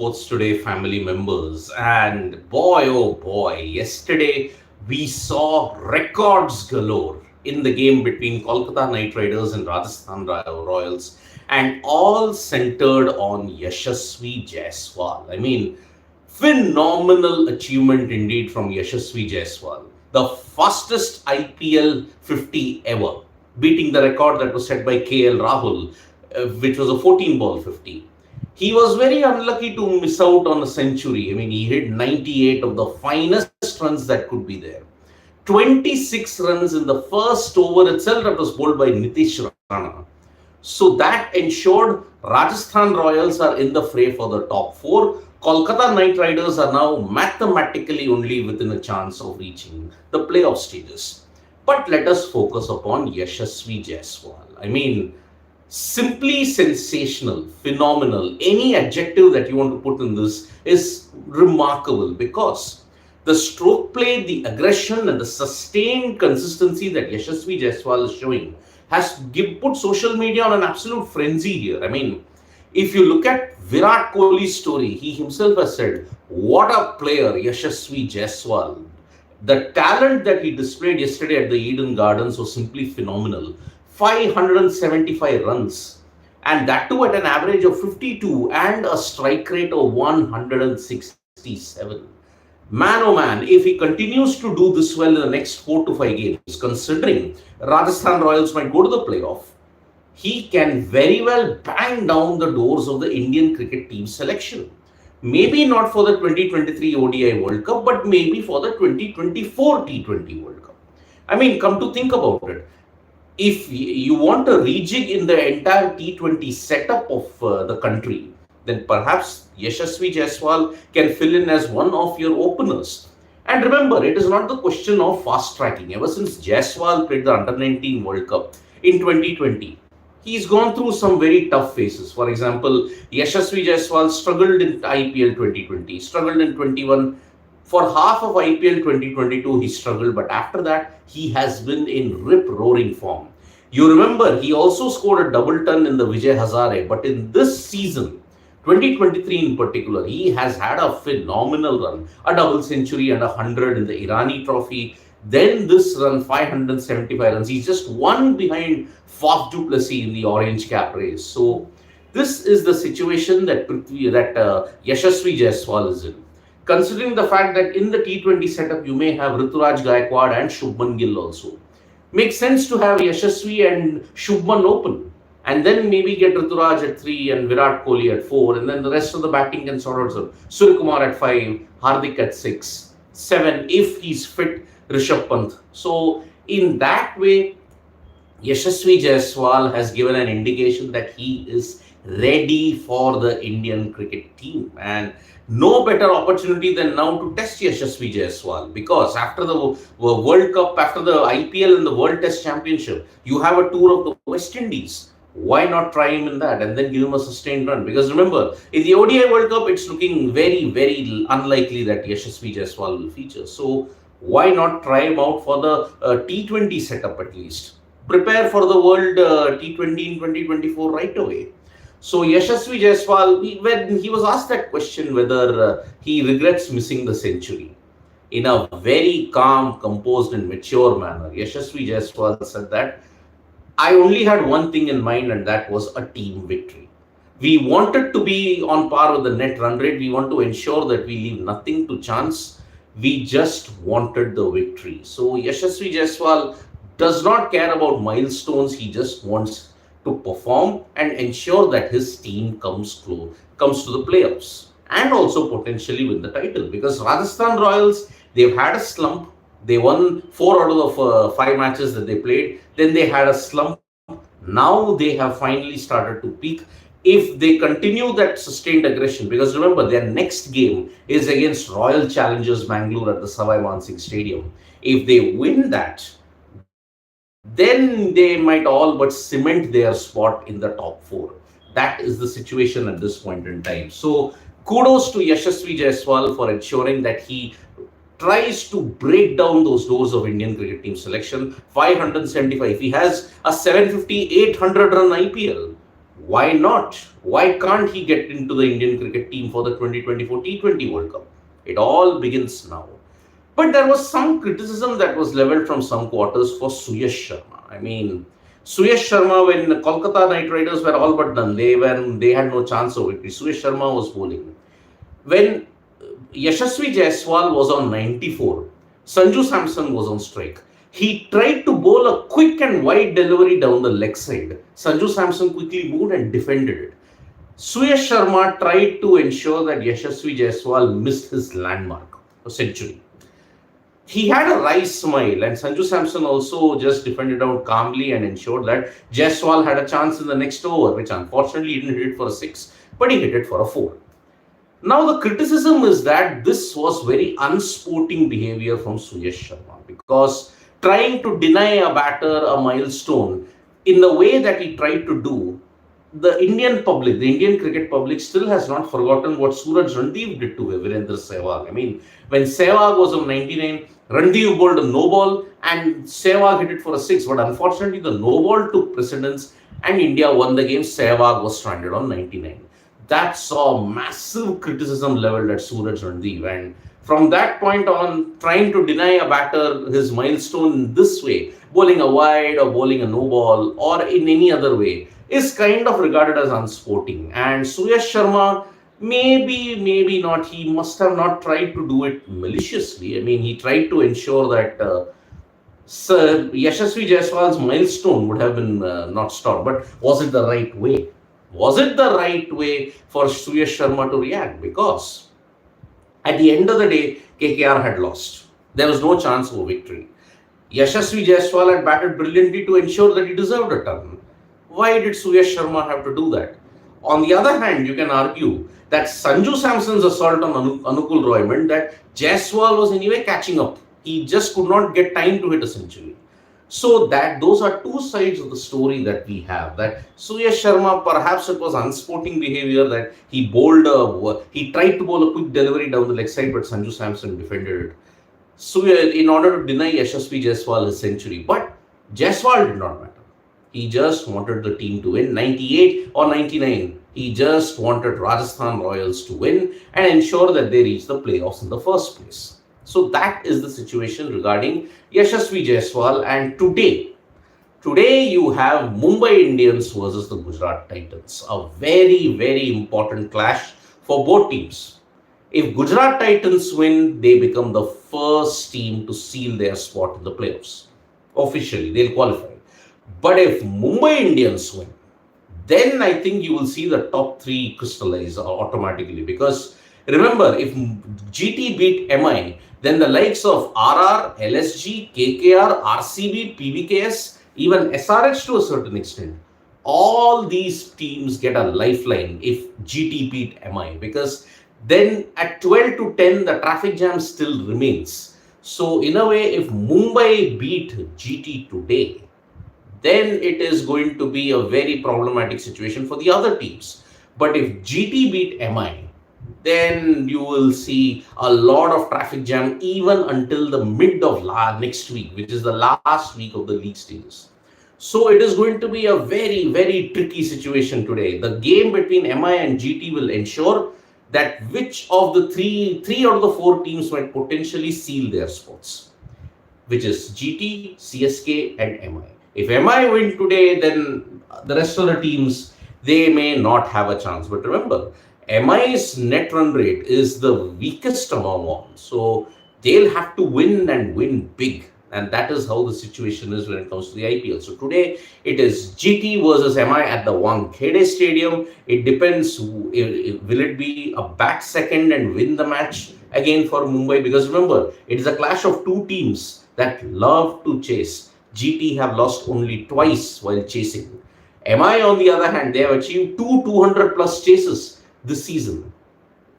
Sports Today family members. And boy, oh boy, yesterday we saw records galore in the game between Kolkata Knight Riders and Rajasthan Royals, and all centered on Yashasvi Jaiswal. I mean, phenomenal achievement indeed from Yashasvi Jaiswal, the fastest IPL 50 ever, beating the record that was set by KL Rahul, which was a 14 ball 50. He was very unlucky to miss out on a century. I mean, he hit 98 of the finest runs that could be there. 26 runs in the first over itself that was bowled by Nitish Rana. So that ensured Rajasthan Royals are in the fray for the top four. Kolkata Knight Riders are now mathematically only within a chance of reaching the playoff stages. But let us focus upon Yashasvi Jaiswal. I mean, simply sensational, phenomenal. Any adjective that you want to put in this is remarkable because the stroke play, the aggression, and the sustained consistency that Yashasvi Jaiswal is showing has put social media on an absolute frenzy here. I mean, if you look at Virat Kohli's story, he himself has said, what a player Yashasvi Jaiswal. The talent that he displayed yesterday at the Eden Gardens was simply phenomenal. 575 runs, and that too at an average of 52 and a strike rate of 167. Man, oh man, if he continues to do this well in the next 4 to 5 games, considering Rajasthan Royals might go to the playoff, he can very well bang down the doors of the Indian cricket team selection. Maybe not for the 2023 ODI World Cup, but maybe for the 2024 T20 World Cup. I mean, come to think about it, if you want a rejig in the entire T20 setup of the country, then perhaps Yashasvi Jaiswal can fill in as one of your openers. And remember, it is not the question of fast tracking. Ever since Jaiswal played the Under-19 World Cup in 2020, he's gone through some very tough phases. For example, Yashasvi Jaiswal struggled in IPL 2020, struggled in 21. For half of IPL 2022, he struggled, but after that, he has been in rip-roaring form. You remember, he also scored a double ton in the Vijay Hazare, but in this season, 2023 in particular, he has had a phenomenal run. A double century and 100 in the Irani Trophy. Then this run, 575 runs. He's just one behind Faf du Plessis in the orange cap race. So this is the situation that Yashasvi Jaiswal is in. Considering the fact that in the T20 setup, you may have Rituraj Gaikwad and Shubman Gill also. Makes sense to have Yashasvi and Shubman open. And then maybe get Rituraj at 3 and Virat Kohli at 4. And then the rest of the batting can sort out. Suryakumar at 5, Hardik at 6, 7 if he's fit, Rishabh Pant. So in that way, Yashasvi Jaiswal has given an indication that he is ready for the Indian cricket team. And no better opportunity than now to test Yashasvi Jaiswal, because after the World Cup, after the IPL and the World Test Championship, you have a tour of the West Indies. Why not try him in that and then give him a sustained run? Because remember, in the ODI World Cup, it's looking very, very unlikely that Yashasvi Jaiswal will feature. So why not try him out for the T20 setup at least? Prepare for the World T20 in 2024 right away. So Yashasvi Jaiswal, when he was asked that question whether he regrets missing the century, in a very calm, composed and mature manner, Yashasvi Jaiswal said that, I only had one thing in mind, and that was a team victory. We wanted to be on par with the net run rate. We want to ensure that we leave nothing to chance. We just wanted the victory. So Yashasvi Jaiswal does not care about milestones. He just wants to perform and ensure that his team comes to the playoffs and also potentially win the title. Because Rajasthan Royals, they've had a slump. They won 4 out of 5 matches that they played. Then they had a slump. Now they have finally started to peak. If they continue that sustained aggression, because remember, their next game is against Royal Challengers Bangalore at the Savai Mansingh Stadium. If they win that, then they might all but cement their spot in the top 4. That is the situation at this point in time. So kudos to Yashasvi Jaiswal for ensuring that he tries to break down those doors of Indian cricket team selection. 575. He has a 750, 800 run IPL. Why not? Why can't he get into the Indian cricket team for the 2024 T20 World Cup? It all begins now. But there was some criticism that was leveled from some quarters for Suyash Sharma. I mean, Suyash Sharma, when the Kolkata Knight Riders were all but done, they had no chance of victory. Suyash Sharma was bowling. When Yashasvi Jaiswal was on 94, Sanju Samson was on strike. He tried to bowl a quick and wide delivery down the leg side. Sanju Samson quickly moved and defended it. Suyash Sharma tried to ensure that Yashasvi Jaiswal missed his landmark, a century. He had a wry smile, and Sanju Samson also just defended out calmly and ensured that Jaiswal had a chance in the next over, which unfortunately he didn't hit it for a 6, but he hit it for a 4. Now, the criticism is that this was very unsporting behavior from Suyash Sharma, because trying to deny a batter a milestone in the way that he tried to do, the Indian public, the Indian cricket public still has not forgotten what Suraj Randeep did to Virendra Sehwag. I mean, when Sehwag was on 99, Randeep bowled a no ball and Sehwag hit it for a 6. But unfortunately, the no ball took precedence and India won the game. Sehwag was stranded on 99. That saw massive criticism leveled at Suraj Randeep. And from that point on, trying to deny a batter his milestone in this way, bowling a wide or bowling a no ball or in any other way, is kind of regarded as unsporting. And Suyash Sharma, maybe not, he must have not tried to do it maliciously. I mean, he tried to ensure that Yashasvi Jaiswal's milestone would have been not stopped. But was it the right way? Was it the right way for Suyash Sharma to react? Because at the end of the day, KKR had lost. There was no chance for victory. Yashasvi Jaiswal had batted brilliantly to ensure that he deserved a turn. Why did Suyash Sharma have to do that? On the other hand, you can argue that Sanju Samson's assault on Anukul Roy meant that Jaiswal was anyway catching up. He just could not get time to hit a century. So that those are two sides of the story that we have. That Suyash Sharma, perhaps it was unsporting behavior that he tried to bowl a quick delivery down the leg side, but Sanju Samson defended it. In order to deny Yashasvi Jaiswal his century. But Jaiswal did not matter. He just wanted the team to win 98 or 99. He just wanted Rajasthan Royals to win and ensure that they reach the playoffs in the first place. So that is the situation regarding Yashasvi Jaiswal. And today you have Mumbai Indians versus the Gujarat Titans. A very, very important clash for both teams. If Gujarat Titans win, they become the first team to seal their spot in the playoffs. Officially, they'll qualify. But if Mumbai Indians win, then I think you will see the top 3 crystallize automatically. Because remember, if GT beat MI, then the likes of RR, LSG, KKR, RCB, PBKS, even SRH to a certain extent, all these teams get a lifeline if GT beat MI. Because then at 12 to 10, the traffic jam still remains. So in a way, if Mumbai beat GT today, then it is going to be a very problematic situation for the other teams. But if GT beat MI, then you will see a lot of traffic jam even until the mid of next week, which is the last week of the league stages. So it is going to be a very, very tricky situation today. The game between MI and GT will ensure that which of the three out of the 4 teams might potentially seal their spots, which is GT, CSK and MI. If MI win today, then the rest of the teams, they may not have a chance. But remember, MI's net run rate is the weakest among all. So they'll have to win and win big. And that is how the situation is when it comes to the IPL. So today it is GT versus MI at the Wankhede Stadium. It depends, will it be a bat second and win the match again for Mumbai? Because remember, it is a clash of 2 teams that love to chase. GT have lost only twice while chasing. MI, on the other hand, they have achieved 200 plus chases this season.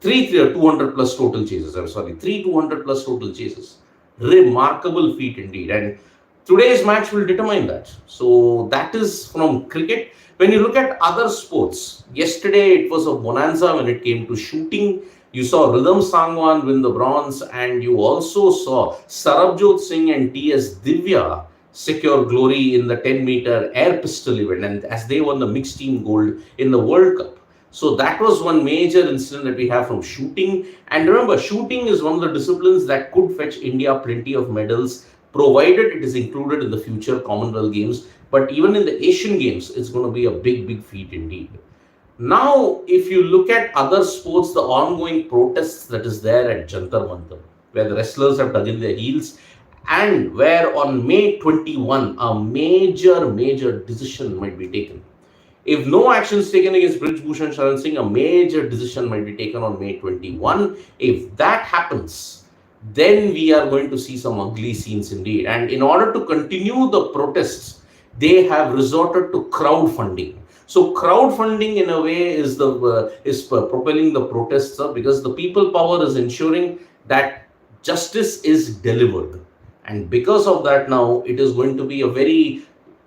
3 200 plus total chases. 3 200 plus total chases. Remarkable feat indeed. And today's match will determine that. So that is from cricket. When you look at other sports, yesterday it was a bonanza when it came to shooting. You saw Rhythm Sangwan win the bronze, and you also saw Sarabjot Singh and T.S. Divya secure glory in the 10-meter air pistol event, and as they won the mixed team gold in the World Cup. So that was one major incident that we have from shooting. And remember, shooting is one of the disciplines that could fetch India plenty of medals, provided it is included in the future Commonwealth Games. But even in the Asian Games, it's going to be a big, big feat indeed. Now, if you look at other sports, the ongoing protests that is there at Jantar Mantar, where the wrestlers have dug in their heels, and where on May 21, a major decision might be taken. If no action is taken against Brij Bhushan Sharan Singh, a major decision might be taken on May 21. If that happens, then we are going to see some ugly scenes indeed. And in order to continue the protests, they have resorted to crowdfunding. So crowdfunding, in a way, is propelling the protests up, because the people power is ensuring that justice is delivered. And because of that, now it is going to be a very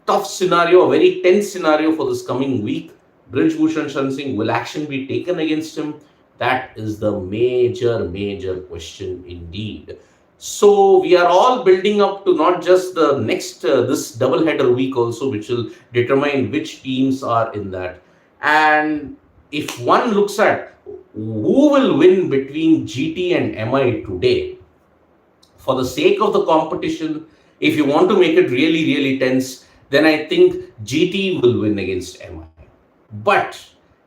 tough scenario, a very tense scenario for this coming week. Brij Bhushan Sharan Singh, will action be taken against him? That is the major question indeed. So we are all building up to not just the next this double-header week also, which will determine which teams are in that. And if one looks at who will win between GT and MI today, for the sake of the competition, if you want to make it really tense, then I think GT will win against MI. But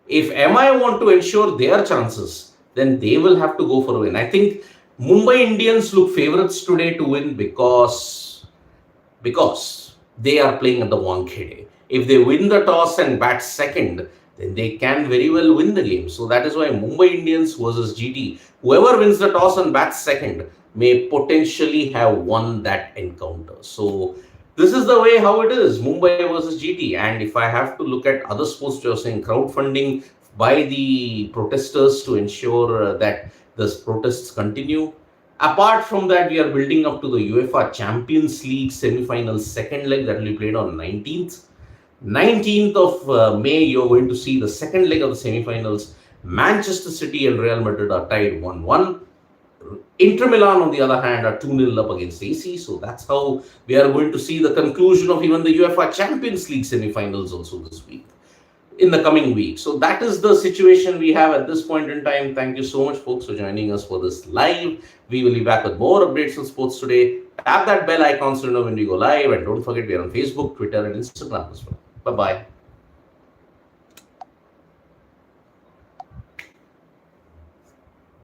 if MI want to ensure their chances, then they will have to go for a win. I think Mumbai Indians look favorites today to win because they are playing at the Wankhede. If they win the toss and bat second, then they can very well win the game. So that is why Mumbai Indians versus GT, whoever wins the toss and bats second may potentially have won that encounter. So this is the way how it is, Mumbai versus GT. And if I have to look at other sports, you're saying crowdfunding by the protesters to ensure that the protests continue. Apart from that, we are building up to the UEFA Champions League semi-finals second leg that will be played on 19th. 19th of May, you're going to see the second leg of the semi-finals. Manchester City and Real Madrid are tied 1-1. Inter Milan, on the other hand, are 2-0 up against AC. So that's how we are going to see the conclusion of even the UEFA Champions League semi-finals also this week, in the coming week. So that is the situation we have at this point in time. Thank you so much, folks, for joining us for this live. We will be back with more updates on sports today. Tap that bell icon so you know when we go live. And don't forget, we are on Facebook, Twitter, and Instagram as well. Bye-bye.